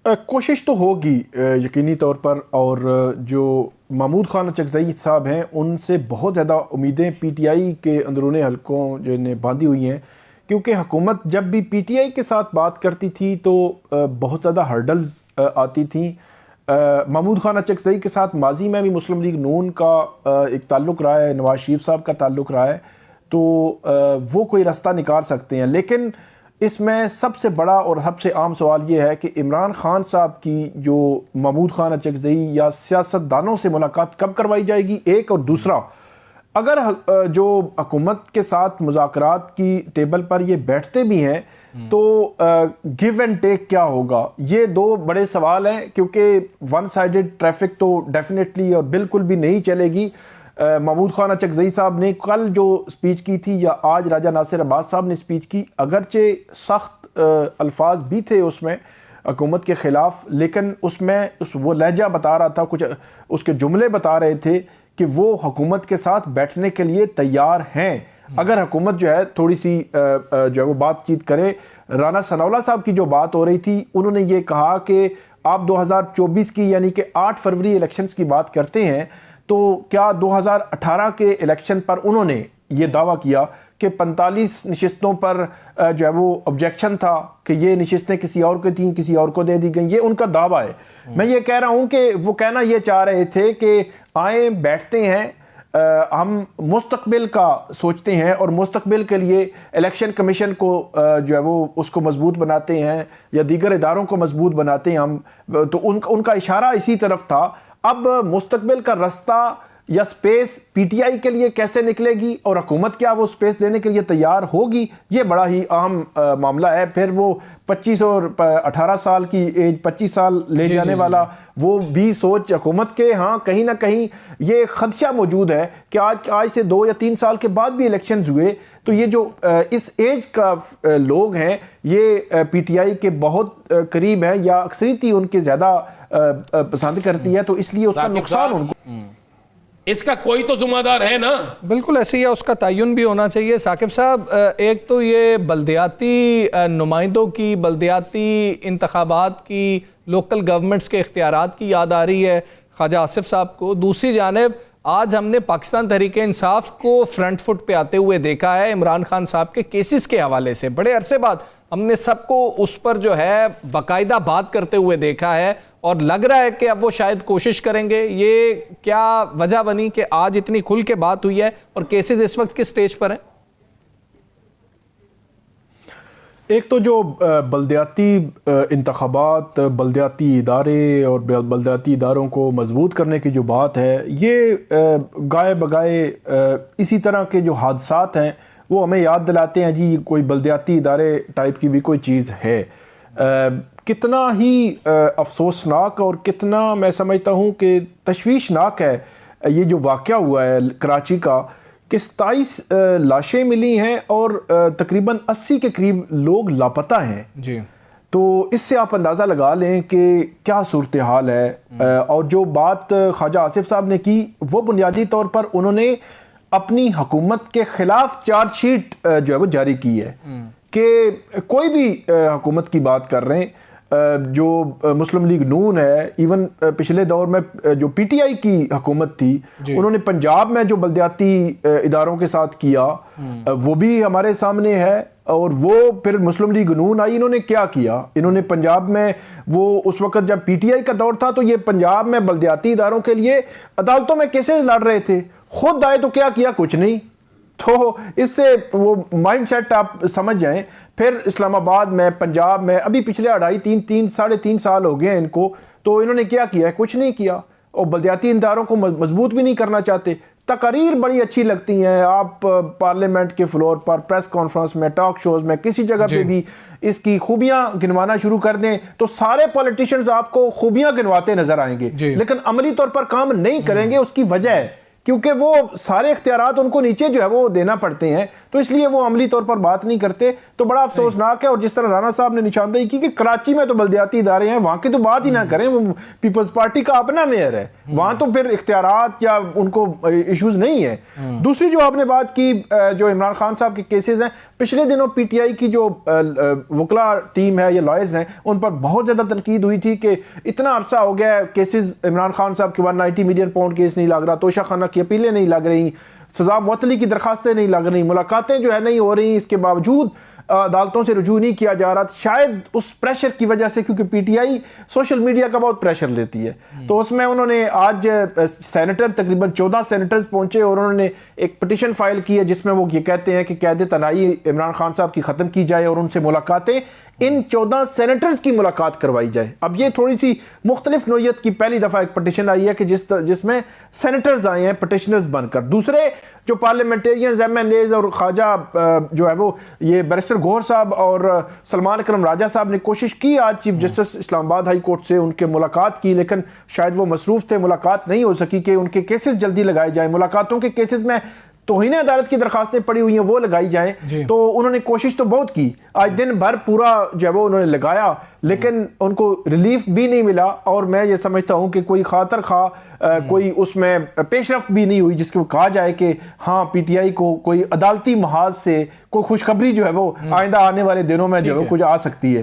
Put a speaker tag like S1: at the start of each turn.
S1: کوشش تو ہوگی یقینی طور پر، اور جو محمود خان اچکزئی صاحب ہیں ان سے بہت زیادہ امیدیں پی ٹی آئی کے اندرون حلقوں جو نے باندھی ہوئی ہیں، کیونکہ حکومت جب بھی پی ٹی آئی کے ساتھ بات کرتی تھی تو بہت زیادہ ہرڈلز آتی تھیں۔ محمود خان اچکزئی کے ساتھ ماضی میں بھی مسلم لیگ نون کا ایک تعلق رہا ہے، نواز شریف صاحب کا تعلق رہا ہے، تو وہ کوئی رستہ نکال سکتے ہیں۔ لیکن اس میں سب سے بڑا اور سب سے عام سوال یہ ہے کہ عمران خان صاحب کی جو محمود خان اچکزئی یا سیاستدانوں سے ملاقات کب کروائی جائے گی، ایک، اور دوسرا اگر جو حکومت کے ساتھ مذاکرات کی ٹیبل پر یہ بیٹھتے بھی ہیں تو گیو اینڈ ٹیک کیا ہوگا، یہ دو بڑے سوال ہیں، کیونکہ ون سائیڈڈ ٹریفک تو ڈیفینیٹلی اور بالکل بھی نہیں چلے گی۔ محمود خان اچکزئی صاحب نے کل جو سپیچ کی تھی یا آج راجہ ناصر عباس صاحب نے سپیچ کی، اگرچہ سخت الفاظ بھی تھے اس میں حکومت کے خلاف، لیکن اس میں وہ لہجہ بتا رہا تھا، کچھ اس کے جملے بتا رہے تھے کہ وہ حکومت کے ساتھ بیٹھنے کے لیے تیار ہیں اگر حکومت جو ہے تھوڑی سی جو ہے وہ بات چیت کرے۔ رانا ثناءاللہ صاحب کی جو بات ہو رہی تھی، انہوں نے یہ کہا کہ آپ 2024 کی یعنی کہ 8 فروری الیکشنز کی بات کرتے ہیں، تو کیا 2018 کے الیکشن پر انہوں نے یہ دعویٰ کیا کہ 45 نشستوں پر جو ہے وہ آبجیکشن تھا کہ یہ نشستیں کسی اور کو تھیں، کسی اور کو دے دی گئیں، یہ ان کا دعویٰ ہے۔ میں یہ کہہ رہا ہوں کہ وہ کہنا یہ چاہ رہے تھے کہ آئیں بیٹھتے ہیں، ہم مستقبل کا سوچتے ہیں اور مستقبل کے لیے الیکشن کمیشن کو جو ہے وہ اس کو مضبوط بناتے ہیں یا دیگر اداروں کو مضبوط بناتے ہیں ہم، تو ان کا اشارہ اسی طرف تھا۔ اب مستقبل کا رستہ یا سپیس پی ٹی آئی کے لیے کیسے نکلے گی اور حکومت کیا وہ سپیس دینے کے لیے تیار ہوگی، یہ بڑا ہی اہم معاملہ ہے۔ پھر وہ 25 اور 18 سال کی ایج، 25 سال لے جانے والا وہ بھی سوچ حکومت کے، ہاں کہیں نہ کہیں یہ خدشہ موجود ہے کہ آج سے 2 یا 3 سال کے بعد بھی الیکشنز ہوئے تو یہ جو اس ایج کا لوگ ہیں یہ پی ٹی آئی کے بہت قریب ہیں یا اکثریتی ان کے زیادہ پسند کرتی ہے، تو اس لیے اس کا نقصان ان کو،
S2: اس کا کوئی تو ذمہ دار ہے نا۔
S3: بالکل ایسے ہی ہے، اس کا تعین بھی ہونا چاہیے۔ ثاقب صاحب، ایک تو یہ بلدیاتی نمائندوں کی، بلدیاتی انتخابات کی، لوکل گورنمنٹس کے اختیارات کی یاد آ رہی ہے خواجہ آصف صاحب کو، دوسری جانب آج ہم نے پاکستان تحریک انصاف کو فرنٹ فٹ پہ آتے ہوئے دیکھا ہے عمران خان صاحب کے کیسز کے حوالے سے۔ بڑے عرصے بعد ہم نے سب کو اس پر جو ہے باقاعدہ بات کرتے ہوئے دیکھا ہے، اور لگ رہا ہے کہ اب وہ شاید کوشش کریں گے۔ یہ کیا وجہ بنی کہ آج اتنی کھل کے بات ہوئی ہے اور کیسز اس وقت کس سٹیج پر ہیں؟
S1: ایک تو جو بلدیاتی انتخابات، بلدیاتی ادارے اور بلدیاتی اداروں کو مضبوط کرنے کی جو بات ہے، یہ گائے بگائے اسی طرح کے جو حادثات ہیں وہ ہمیں یاد دلاتے ہیں جی کوئی بلدیاتی ادارے ٹائپ کی بھی کوئی چیز ہے۔ کتنا ہی افسوسناک اور کتنا میں سمجھتا ہوں کہ تشویشناک ہے یہ جو واقعہ ہوا ہے کراچی کا، کہ 27 لاشیں ملی ہیں اور تقریباً 80 کے قریب لوگ لاپتہ ہیں
S3: جی،
S1: تو اس سے آپ اندازہ لگا لیں کہ کیا صورتحال ہے۔ اور جو بات خواجہ آصف صاحب نے کی وہ بنیادی طور پر انہوں نے اپنی حکومت کے خلاف چارج شیٹ جو ہے وہ جاری کی ہے کہ کوئی بھی حکومت کی بات کر رہے ہیں، جو مسلم لیگ نون ہے، ایون پچھلے دور میں جو پی ٹی آئی کی حکومت تھی انہوں نے پنجاب میں جو بلدیاتی اداروں کے ساتھ کیا وہ بھی ہمارے سامنے ہے، اور وہ پھر مسلم لیگ نون آئی، انہوں نے کیا کیا، انہوں نے پنجاب میں وہ اس وقت جب پی ٹی آئی کا دور تھا تو یہ پنجاب میں بلدیاتی اداروں کے لیے عدالتوں میں کیسز لڑ رہے تھے، خود آئے تو کیا کچھ نہیں۔ تو اس سے وہ مائنڈ سیٹ آپ سمجھ جائیں۔ پھر اسلام آباد میں، پنجاب میں ابھی پچھلے 3.5 سال ہو گئے ہیں ان کو، تو انہوں نے کیا ہے؟ کچھ نہیں کیا، اور بلدیاتی اداروں کو مضبوط بھی نہیں کرنا چاہتے۔ تقاریر بڑی اچھی لگتی ہیں، آپ پارلیمنٹ کے فلور پر، پریس کانفرنس میں، ٹاک شوز میں، کسی جگہ پہ بھی اس کی خوبیاں گنوانا شروع کر دیں تو سارے پولیٹیشنز آپ کو خوبیاں گنواتے نظر آئیں گے، لیکن عملی طور پر کام نہیں کریں گے۔ اس کی وجہ ہے کیونکہ وہ سارے اختیارات ان کو نیچے جو ہے وہ دینا پڑتے ہیں، تو اس لیے وہ عملی طور پر بات نہیں کرتے، تو بڑا افسوسناک ہے۔ اور جس طرح رانا صاحب نے نشاندہی کی کہ کراچی میں تو بلدیاتی ادارے ہیں، وہاں کی تو بات ہی نہ کریں، وہ پیپلز پارٹی کا اپنا میئر ہے، وہاں تو پھر اختیارات یا ان کو ایشوز نہیں ہے۔ دوسری جو آپ نے بات کی جو عمران خان صاحب کے کیسز ہیں، پچھلے دنوں پی ٹی آئی کی جو وکلا ٹیم ہے یا لائرز ہیں، ان پر بہت زیادہ تنقید ہوئی تھی کہ اتنا عرصہ ہو گیا ہے کیسز عمران خان صاحب کے 190 ملین پاؤنڈ کیس نہیں لگ رہا، توشہ خانہ کی اپیلیں نہیں لگ رہی، سزا معطلی کی درخواستیں نہیں لگ رہی، ملاقاتیں جو ہے نہیں ہو رہی، اس کے باوجود عدالتوں سے رجوع نہیں کیا جا رہا، شاید اس پریشر کی وجہ سے، کیونکہ P T I social media کا بہت پریشر لیتی ہے، تو اس میں انہوں نے آج سینیٹر تقریباً 14 سینیٹرز پہنچے اور انہوں نے ایک پٹیشن فائل کی ہے جس میں وہ یہ کہتے ہیں کہ قید تنہائی عمران خان صاحب کی ختم کی جائے اور ان سے ملاقاتیں ان 14 سینیٹرز کی ملاقات کروائی جائے۔ اب یہ تھوڑی سی مختلف نوعیت کی پہلی دفعہ ایک پٹیشن آئی ہے کہ جس میں سینیٹرز آئے ہیں پٹیشنرز بن کر۔ دوسرے جو پارلیمنٹیرینز ایم ایل ایز اور خواجہ جو ہے وہ یہ بیرسٹر گوہر صاحب اور سلمان اکرم راجہ صاحب نے کوشش کی آج چیف جسٹس اسلام آباد ہائی کورٹ سے ان کے ملاقات کی، لیکن شاید وہ مصروف تھے، ملاقات نہیں ہو سکی کہ ان کے کیسز جلدی لگائے جائیں۔ ملاقاتوں کے کیسز میں توہین عدالت کی درخواستیں پڑی ہوئی ہیں، وہ لگائی جائیں، تو انہوں نے کوشش تو بہت کی، آج دن بھر پورا جو ہے وہ انہوں نے لگایا، لیکن ان کو ریلیف بھی نہیں ملا، اور میں یہ سمجھتا ہوں کہ کوئی خاطر خواہ کوئی اس میں پیش رفت بھی نہیں ہوئی جس کو کہا جائے کہ ہاں پی ٹی آئی کو کوئی عدالتی محاذ سے کوئی خوشخبری جو ہے وہ آئندہ آنے والے دنوں میں جو ہے وہ کچھ آ سکتی ہے۔